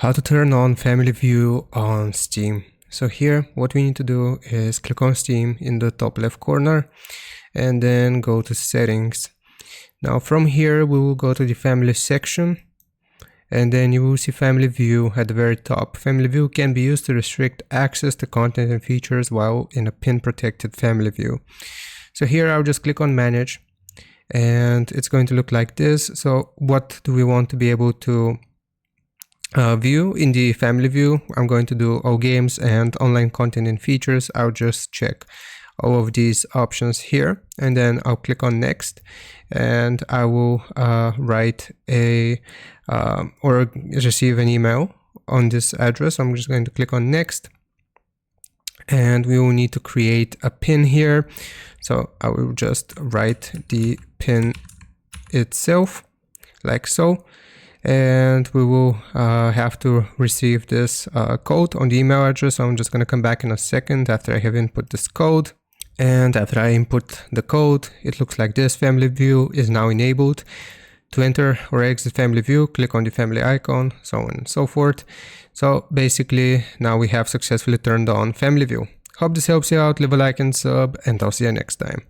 How to turn on family view on Steam. So here what we need to do is click on Steam in the top left corner and then go to settings. Now from here we will go to the family section and then you will see family view at the very top. Family view can be used to restrict access to content and features while in a pin protected family view. So here I'll just click on manage and it's going to look like this. So what do we want to be able to view in the family view? I'm going to do all games and online content and features. I'll just check all of these options here and then I'll click on next and I will write a or receive an email on this address. I'm just going to click on next and we will need to create a pin here. So I will just write the pin itself like so. And we will have to receive this code on the email address. So I'm just going to come back in a second after I have input this code. And after I input the code, it looks like this. Family view is now enabled. To enter or exit family view, click on the family icon, so on and so forth. So basically now we have successfully turned on family view. Hope this helps you out. Leave a like and sub, and I'll see you next time.